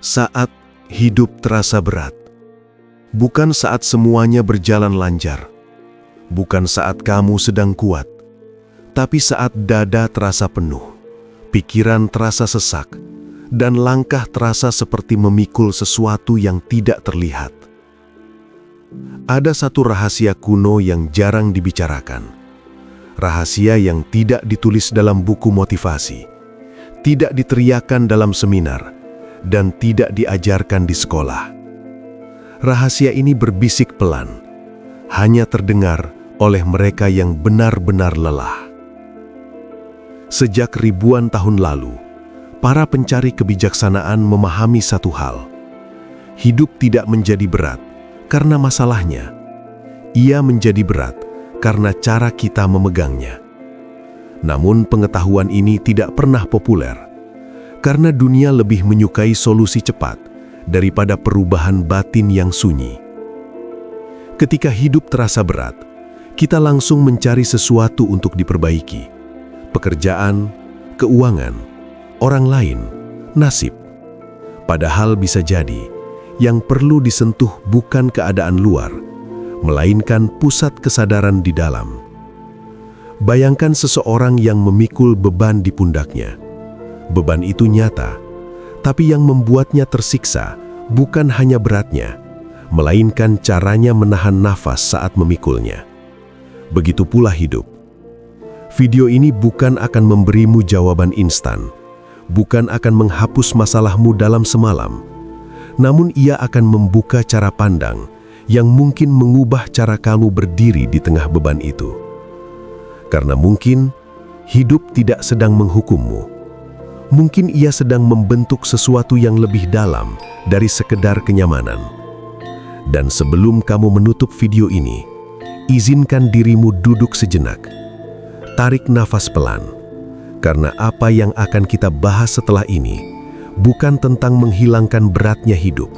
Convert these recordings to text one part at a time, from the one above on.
Saat hidup terasa berat, bukan saat semuanya berjalan lancar, bukan saat kamu sedang kuat, tapi saat dada terasa penuh, pikiran terasa sesak, dan langkah terasa seperti memikul sesuatu yang tidak terlihat. Ada satu rahasia kuno yang jarang dibicarakan, rahasia yang tidak ditulis dalam buku motivasi, tidak diteriakan dalam seminar, dan tidak diajarkan di sekolah. Rahasia ini berbisik pelan, hanya terdengar oleh mereka yang benar-benar lelah. Sejak ribuan tahun lalu, para pencari kebijaksanaan memahami satu hal. Hidup tidak menjadi berat karena masalahnya. Ia menjadi berat karena cara kita memegangnya. Namun pengetahuan ini tidak pernah populer, karena dunia lebih menyukai solusi cepat daripada perubahan batin yang sunyi. Ketika hidup terasa berat, kita langsung mencari sesuatu untuk diperbaiki. Pekerjaan, keuangan, orang lain, nasib. Padahal bisa jadi, yang perlu disentuh bukan keadaan luar, melainkan pusat kesadaran di dalam. Bayangkan seseorang yang memikul beban di pundaknya. Beban itu nyata, tapi yang membuatnya tersiksa bukan hanya beratnya, melainkan caranya menahan nafas saat memikulnya. Begitu pula hidup. Video ini bukan akan memberimu jawaban instan, bukan akan menghapus masalahmu dalam semalam, namun ia akan membuka cara pandang yang mungkin mengubah cara kamu berdiri di tengah beban itu. Karena mungkin hidup tidak sedang menghukummu. Mungkin ia sedang membentuk sesuatu yang lebih dalam dari sekedar kenyamanan. Dan sebelum kamu menutup video ini, izinkan dirimu duduk sejenak. Tarik nafas pelan, karena apa yang akan kita bahas setelah ini bukan tentang menghilangkan beratnya hidup,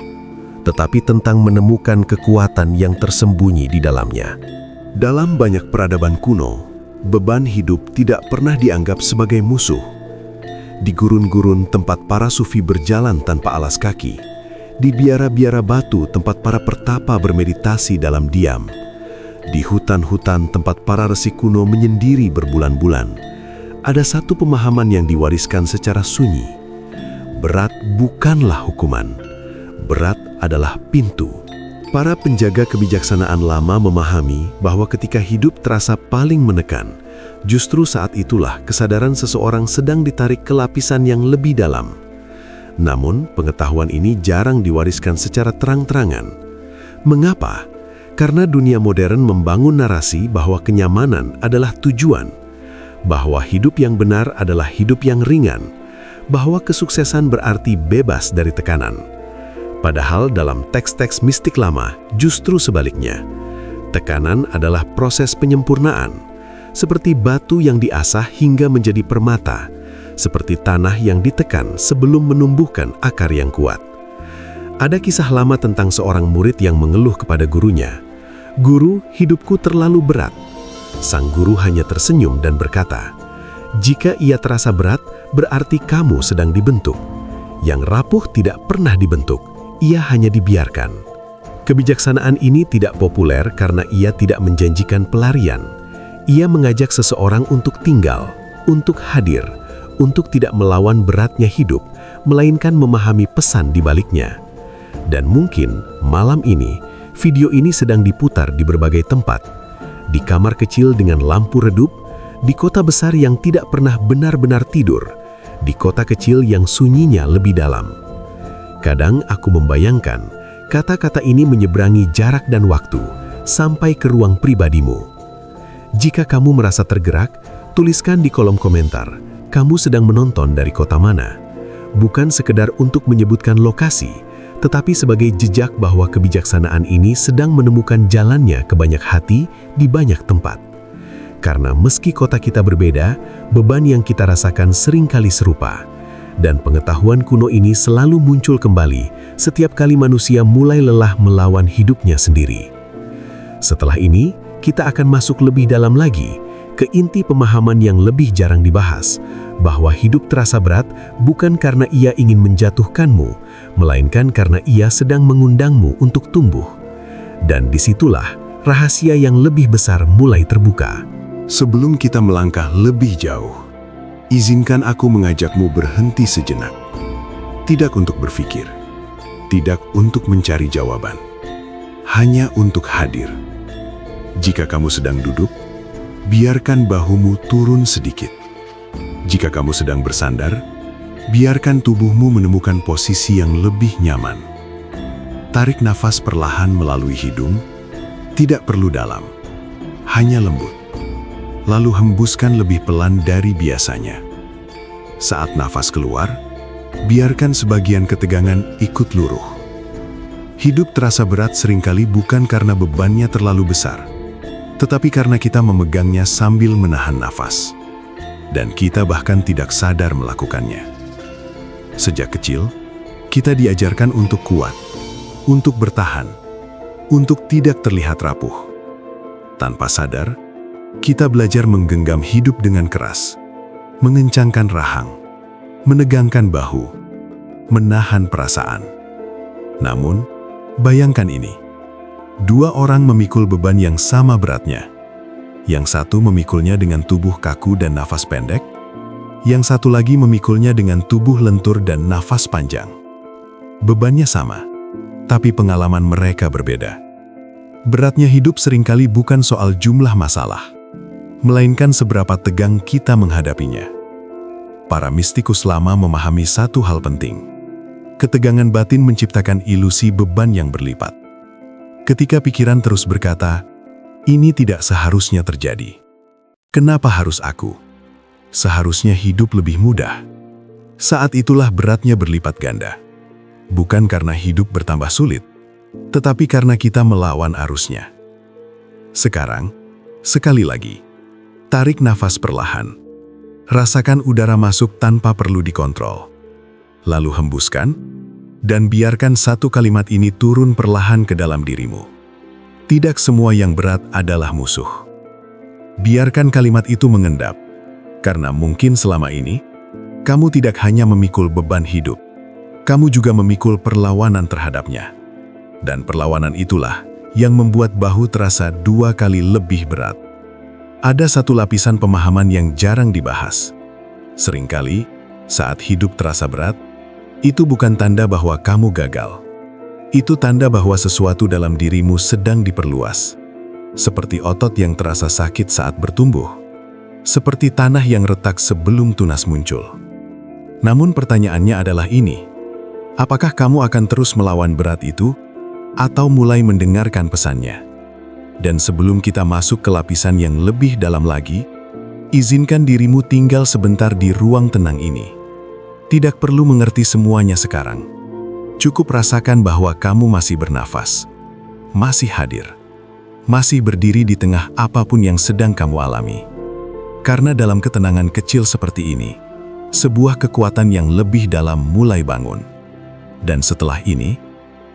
tetapi tentang menemukan kekuatan yang tersembunyi di dalamnya. Dalam banyak peradaban kuno, beban hidup tidak pernah dianggap sebagai musuh. Di gurun-gurun tempat para sufi berjalan tanpa alas kaki, di biara-biara batu tempat para pertapa bermeditasi dalam diam, di hutan-hutan tempat para resi kuno menyendiri berbulan-bulan, ada satu pemahaman yang diwariskan secara sunyi. Berat bukanlah hukuman, berat adalah pintu. Para penjaga kebijaksanaan lama memahami bahwa ketika hidup terasa paling menekan, justru saat itulah kesadaran seseorang sedang ditarik ke lapisan yang lebih dalam. Namun, pengetahuan ini jarang diwariskan secara terang-terangan. Mengapa? Karena dunia modern membangun narasi bahwa kenyamanan adalah tujuan, bahwa hidup yang benar adalah hidup yang ringan, bahwa kesuksesan berarti bebas dari tekanan. Padahal dalam teks-teks mistik lama, justru sebaliknya. Tekanan adalah proses penyempurnaan, seperti batu yang diasah hingga menjadi permata, seperti tanah yang ditekan sebelum menumbuhkan akar yang kuat. Ada kisah lama tentang seorang murid yang mengeluh kepada gurunya, "Guru, hidupku terlalu berat." Sang guru hanya tersenyum dan berkata, "Jika ia terasa berat, berarti kamu sedang dibentuk. Yang rapuh tidak pernah dibentuk, ia hanya dibiarkan." Kebijaksanaan ini tidak populer karena ia tidak menjanjikan pelarian. Ia mengajak seseorang untuk tinggal, untuk hadir, untuk tidak melawan beratnya hidup, melainkan memahami pesan di baliknya. Dan mungkin malam ini, video ini sedang diputar di berbagai tempat. Di kamar kecil dengan lampu redup, di kota besar yang tidak pernah benar-benar tidur, di kota kecil yang sunyinya lebih dalam. Kadang aku membayangkan, kata-kata ini menyeberangi jarak dan waktu, sampai ke ruang pribadimu. Jika kamu merasa tergerak, tuliskan di kolom komentar, kamu sedang menonton dari kota mana. Bukan sekedar untuk menyebutkan lokasi, tetapi sebagai jejak bahwa kebijaksanaan ini sedang menemukan jalannya ke banyak hati di banyak tempat. Karena meski kota kita berbeda, beban yang kita rasakan seringkali serupa. Dan pengetahuan kuno ini selalu muncul kembali setiap kali manusia mulai lelah melawan hidupnya sendiri. Setelah ini, kita akan masuk lebih dalam lagi ke inti pemahaman yang lebih jarang dibahas, bahwa hidup terasa berat bukan karena ia ingin menjatuhkanmu, melainkan karena ia sedang mengundangmu untuk tumbuh. Dan disitulah rahasia yang lebih besar mulai terbuka. Sebelum kita melangkah lebih jauh, izinkan aku mengajakmu berhenti sejenak. Tidak untuk berpikir, tidak untuk mencari jawaban, hanya untuk hadir. Jika kamu sedang duduk, biarkan bahumu turun sedikit. Jika kamu sedang bersandar, biarkan tubuhmu menemukan posisi yang lebih nyaman. Tarik nafas perlahan melalui hidung, tidak perlu dalam, hanya lembut. Lalu hembuskan lebih pelan dari biasanya. Saat nafas keluar, biarkan sebagian ketegangan ikut luruh. Hidup terasa berat seringkali bukan karena bebannya terlalu besar, tetapi karena kita memegangnya sambil menahan nafas. Dan kita bahkan tidak sadar melakukannya. Sejak kecil, kita diajarkan untuk kuat, untuk bertahan, untuk tidak terlihat rapuh. Tanpa sadar, kita belajar menggenggam hidup dengan keras, mengencangkan rahang, menegangkan bahu, menahan perasaan. Namun, bayangkan ini. Dua orang memikul beban yang sama beratnya. Yang satu memikulnya dengan tubuh kaku dan nafas pendek. Yang satu lagi memikulnya dengan tubuh lentur dan nafas panjang. Bebannya sama, tapi pengalaman mereka berbeda. Beratnya hidup seringkali bukan soal jumlah masalah, melainkan seberapa tegang kita menghadapinya. Para mistikus lama memahami satu hal penting. Ketegangan batin menciptakan ilusi beban yang berlipat. Ketika pikiran terus berkata, ini tidak seharusnya terjadi. Kenapa harus aku? Seharusnya hidup lebih mudah. Saat itulah beratnya berlipat ganda. Bukan karena hidup bertambah sulit, tetapi karena kita melawan arusnya. Sekarang, sekali lagi, tarik nafas perlahan. Rasakan udara masuk tanpa perlu dikontrol. Lalu hembuskan, dan biarkan satu kalimat ini turun perlahan ke dalam dirimu. Tidak semua yang berat adalah musuh. Biarkan kalimat itu mengendap, karena mungkin selama ini, kamu tidak hanya memikul beban hidup, kamu juga memikul perlawanan terhadapnya. Dan perlawanan itulah yang membuat bahu terasa 2 kali lebih berat. Ada satu lapisan pemahaman yang jarang dibahas. Seringkali, saat hidup terasa berat, itu bukan tanda bahwa kamu gagal. Itu tanda bahwa sesuatu dalam dirimu sedang diperluas. Seperti otot yang terasa sakit saat bertumbuh. Seperti tanah yang retak sebelum tunas muncul. Namun pertanyaannya adalah ini. Apakah kamu akan terus melawan berat itu? Atau mulai mendengarkan pesannya? Dan sebelum kita masuk ke lapisan yang lebih dalam lagi, izinkan dirimu tinggal sebentar di ruang tenang ini. Tidak perlu mengerti semuanya sekarang. Cukup rasakan bahwa kamu masih bernafas, masih hadir, masih berdiri di tengah apapun yang sedang kamu alami. Karena dalam ketenangan kecil seperti ini, sebuah kekuatan yang lebih dalam mulai bangun. Dan setelah ini,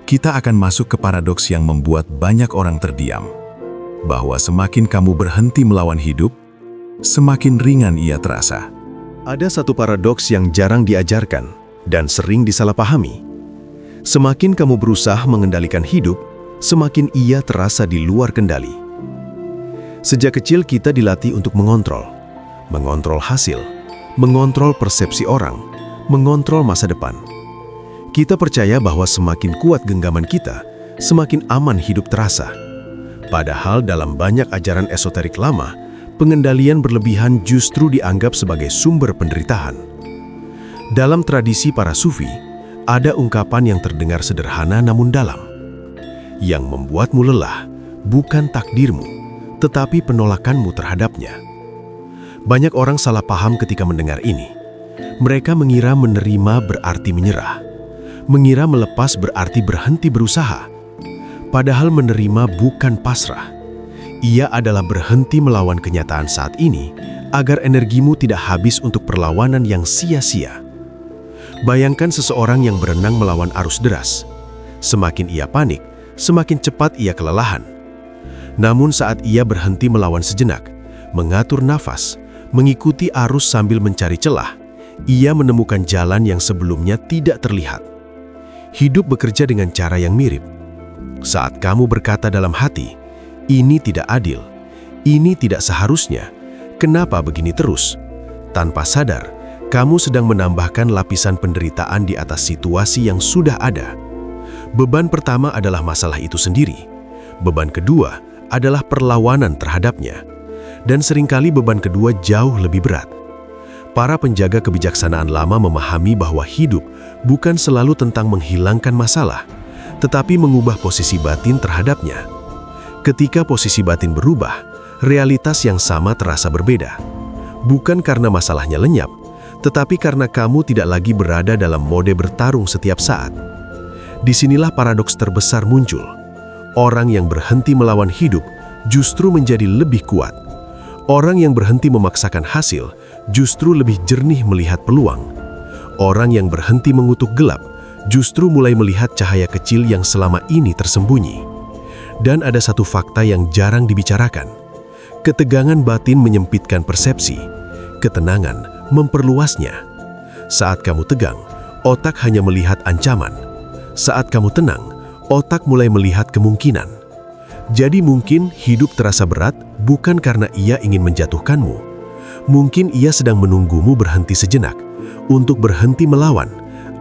kita akan masuk ke paradoks yang membuat banyak orang terdiam. Bahwa semakin kamu berhenti melawan hidup, semakin ringan ia terasa. Ada satu paradoks yang jarang diajarkan dan sering disalahpahami. Semakin kamu berusaha mengendalikan hidup, semakin ia terasa di luar kendali. Sejak kecil kita dilatih untuk mengontrol hasil, mengontrol persepsi orang, mengontrol masa depan. Kita percaya bahwa semakin kuat genggaman kita, semakin aman hidup terasa. Padahal dalam banyak ajaran esoterik lama, pengendalian berlebihan justru dianggap sebagai sumber penderitaan. Dalam tradisi para sufi, ada ungkapan yang terdengar sederhana namun dalam. Yang membuatmu lelah bukan takdirmu, tetapi penolakanmu terhadapnya. Banyak orang salah paham ketika mendengar ini. Mereka mengira menerima berarti menyerah. Mengira melepas berarti berhenti berusaha. Padahal menerima bukan pasrah. Ia adalah berhenti melawan kenyataan saat ini agar energimu tidak habis untuk perlawanan yang sia-sia. Bayangkan seseorang yang berenang melawan arus deras. Semakin ia panik, semakin cepat ia kelelahan. Namun saat ia berhenti melawan sejenak, mengatur nafas, mengikuti arus sambil mencari celah, ia menemukan jalan yang sebelumnya tidak terlihat. Hidup bekerja dengan cara yang mirip. Saat kamu berkata dalam hati, "Ini tidak adil, ini tidak seharusnya, kenapa begini terus?" Tanpa sadar, kamu sedang menambahkan lapisan penderitaan di atas situasi yang sudah ada. Beban pertama adalah masalah itu sendiri. Beban kedua adalah perlawanan terhadapnya. Dan seringkali beban kedua jauh lebih berat. Para penjaga kebijaksanaan lama memahami bahwa hidup bukan selalu tentang menghilangkan masalah, tetapi mengubah posisi batin terhadapnya. Ketika posisi batin berubah, realitas yang sama terasa berbeda. Bukan karena masalahnya lenyap, tetapi karena kamu tidak lagi berada dalam mode bertarung setiap saat. Disinilah paradoks terbesar muncul. Orang yang berhenti melawan hidup justru menjadi lebih kuat. Orang yang berhenti memaksakan hasil justru lebih jernih melihat peluang. Orang yang berhenti mengutuk gelap justru mulai melihat cahaya kecil yang selama ini tersembunyi. Dan ada satu fakta yang jarang dibicarakan. Ketegangan batin menyempitkan persepsi. Ketenangan memperluasnya. Saat kamu tegang, otak hanya melihat ancaman. Saat kamu tenang, otak mulai melihat kemungkinan. Jadi mungkin hidup terasa berat bukan karena ia ingin menjatuhkanmu. Mungkin ia sedang menunggumu berhenti sejenak, untuk berhenti melawan,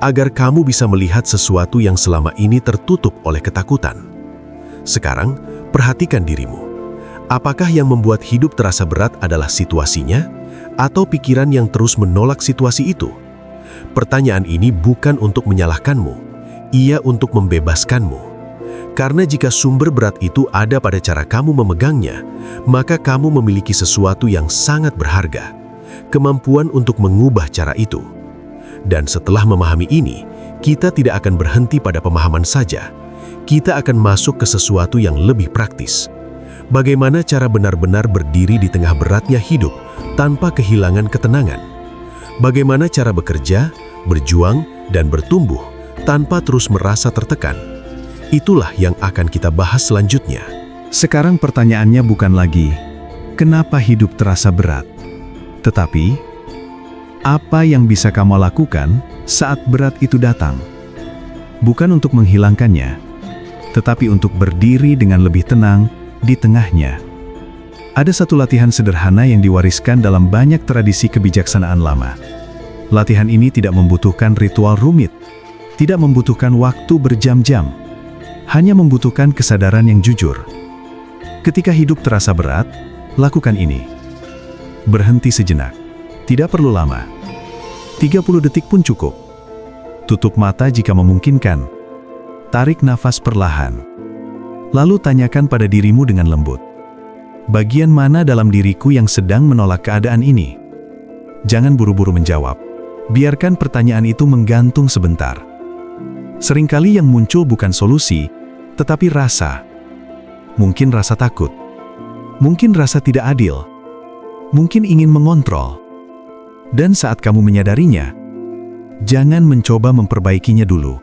agar kamu bisa melihat sesuatu yang selama ini tertutup oleh ketakutan. Sekarang, perhatikan dirimu. Apakah yang membuat hidup terasa berat adalah situasinya, atau pikiran yang terus menolak situasi itu? Pertanyaan ini bukan untuk menyalahkanmu, ia untuk membebaskanmu. Karena jika sumber berat itu ada pada cara kamu memegangnya, maka kamu memiliki sesuatu yang sangat berharga, kemampuan untuk mengubah cara itu. Dan setelah memahami ini, kita tidak akan berhenti pada pemahaman saja. Kita akan masuk ke sesuatu yang lebih praktis. Bagaimana cara benar-benar berdiri di tengah beratnya hidup tanpa kehilangan ketenangan? Bagaimana cara bekerja, berjuang, dan bertumbuh tanpa terus merasa tertekan? Itulah yang akan kita bahas selanjutnya. Sekarang pertanyaannya bukan lagi, kenapa hidup terasa berat? Tetapi, apa yang bisa kamu lakukan saat berat itu datang? Bukan untuk menghilangkannya, tetapi untuk berdiri dengan lebih tenang di tengahnya. Ada satu latihan sederhana yang diwariskan dalam banyak tradisi kebijaksanaan lama. Latihan ini tidak membutuhkan ritual rumit, tidak membutuhkan waktu berjam-jam, hanya membutuhkan kesadaran yang jujur. Ketika hidup terasa berat, lakukan ini. Berhenti sejenak. Tidak perlu lama. 30 detik pun cukup. Tutup mata jika memungkinkan. Tarik nafas perlahan. Lalu tanyakan pada dirimu dengan lembut. Bagian mana dalam diriku yang sedang menolak keadaan ini? Jangan buru-buru menjawab. Biarkan pertanyaan itu menggantung sebentar. Seringkali yang muncul bukan solusi, tetapi rasa. Mungkin rasa takut. Mungkin rasa tidak adil. Mungkin ingin mengontrol. Dan saat kamu menyadarinya, jangan mencoba memperbaikinya dulu.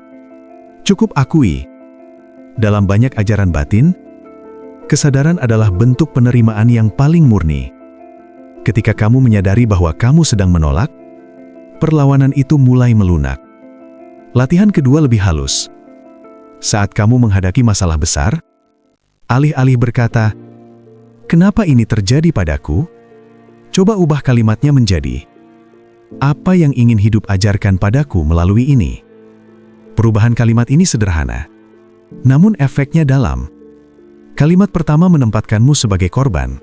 Cukup akui. Dalam banyak ajaran batin, kesadaran adalah bentuk penerimaan yang paling murni. Ketika kamu menyadari bahwa kamu sedang menolak, perlawanan itu mulai melunak. Latihan kedua lebih halus. Saat kamu menghadapi masalah besar, alih-alih berkata, "Kenapa ini terjadi padaku?" Coba ubah kalimatnya menjadi, "Apa yang ingin hidup ajarkan padaku melalui ini?" Perubahan kalimat ini sederhana, namun efeknya dalam. Kalimat pertama menempatkanmu sebagai korban.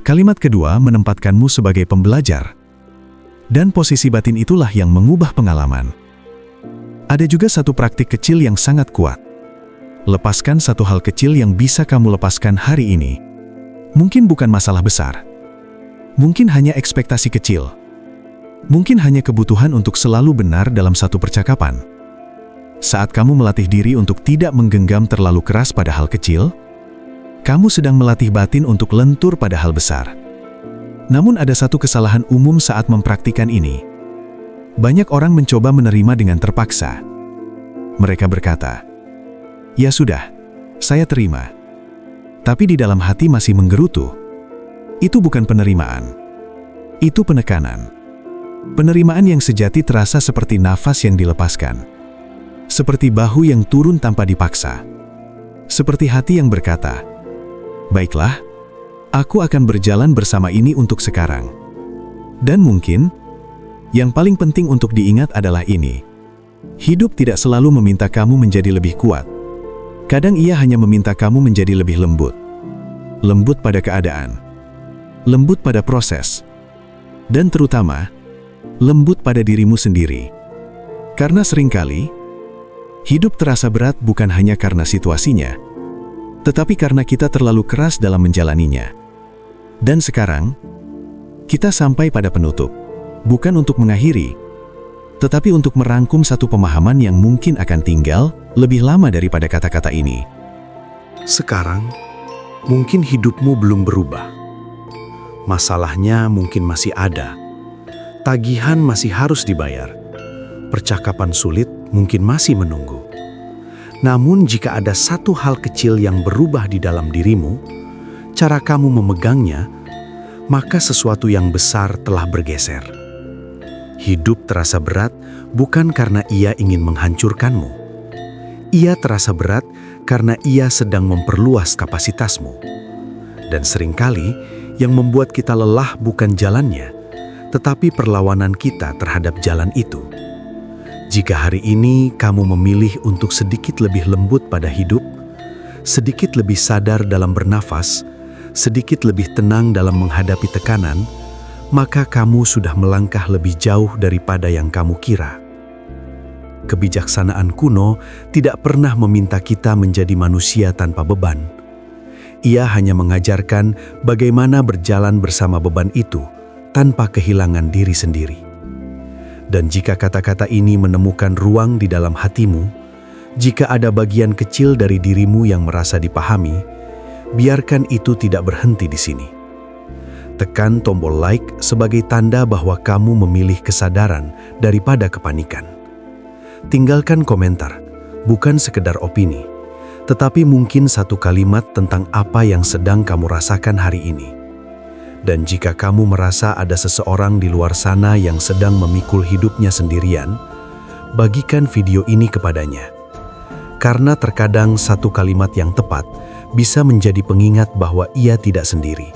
Kalimat kedua menempatkanmu sebagai pembelajar. Dan posisi batin itulah yang mengubah pengalaman. Ada juga satu praktik kecil yang sangat kuat. Lepaskan satu hal kecil yang bisa kamu lepaskan hari ini. Mungkin bukan masalah besar. Mungkin hanya ekspektasi kecil. Mungkin hanya kebutuhan untuk selalu benar dalam satu percakapan. Saat kamu melatih diri untuk tidak menggenggam terlalu keras pada hal kecil, kamu sedang melatih batin untuk lentur pada hal besar. Namun ada satu kesalahan umum saat mempraktikkan ini. Banyak orang mencoba menerima dengan terpaksa. Mereka berkata, "Ya sudah, saya terima." Tapi di dalam hati masih menggerutu. Itu bukan penerimaan. Itu penekanan. Penerimaan yang sejati terasa seperti nafas yang dilepaskan. Seperti bahu yang turun tanpa dipaksa. Seperti hati yang berkata, "Baiklah, aku akan berjalan bersama ini untuk sekarang." Dan mungkin, yang paling penting untuk diingat adalah ini. Hidup tidak selalu meminta kamu menjadi lebih kuat. Kadang ia hanya meminta kamu menjadi lebih lembut. Lembut pada keadaan. Lembut pada proses. Dan terutama, lembut pada dirimu sendiri. Karena seringkali, hidup terasa berat bukan hanya karena situasinya, tetapi karena kita terlalu keras dalam menjalaninya. Dan sekarang, kita sampai pada penutup. Bukan untuk mengakhiri, tetapi untuk merangkum satu pemahaman yang mungkin akan tinggal lebih lama daripada kata-kata ini. Sekarang, mungkin hidupmu belum berubah. Masalahnya mungkin masih ada. Tagihan masih harus dibayar. Percakapan sulit mungkin masih menunggu. Namun jika ada satu hal kecil yang berubah di dalam dirimu, cara kamu memegangnya, maka sesuatu yang besar telah bergeser. Hidup terasa berat bukan karena ia ingin menghancurkanmu. Ia terasa berat karena ia sedang memperluas kapasitasmu. Dan seringkali yang membuat kita lelah bukan jalannya, tetapi perlawanan kita terhadap jalan itu. Jika hari ini kamu memilih untuk sedikit lebih lembut pada hidup, sedikit lebih sadar dalam bernafas, sedikit lebih tenang dalam menghadapi tekanan, maka kamu sudah melangkah lebih jauh daripada yang kamu kira. Kebijaksanaan kuno tidak pernah meminta kita menjadi manusia tanpa beban. Ia hanya mengajarkan bagaimana berjalan bersama beban itu tanpa kehilangan diri sendiri. Dan jika kata-kata ini menemukan ruang di dalam hatimu, jika ada bagian kecil dari dirimu yang merasa dipahami, biarkan itu tidak berhenti di sini. Tekan tombol like sebagai tanda bahwa kamu memilih kesadaran daripada kepanikan. Tinggalkan komentar, bukan sekedar opini, tetapi mungkin satu kalimat tentang apa yang sedang kamu rasakan hari ini. Dan jika kamu merasa ada seseorang di luar sana yang sedang memikul hidupnya sendirian, bagikan video ini kepadanya. Karena terkadang satu kalimat yang tepat bisa menjadi pengingat bahwa ia tidak sendiri.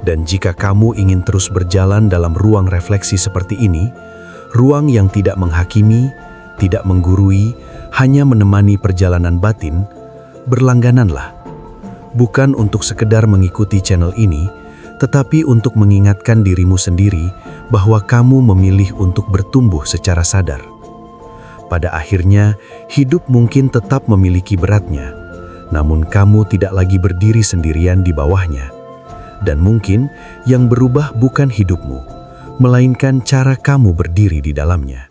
Dan jika kamu ingin terus berjalan dalam ruang refleksi seperti ini, ruang yang tidak menghakimi, tidak menggurui, hanya menemani perjalanan batin, berlanggananlah. Bukan untuk sekedar mengikuti channel ini, tetapi untuk mengingatkan dirimu sendiri bahwa kamu memilih untuk bertumbuh secara sadar. Pada akhirnya, hidup mungkin tetap memiliki beratnya, namun kamu tidak lagi berdiri sendirian di bawahnya. Dan mungkin yang berubah bukan hidupmu, melainkan cara kamu berdiri di dalamnya.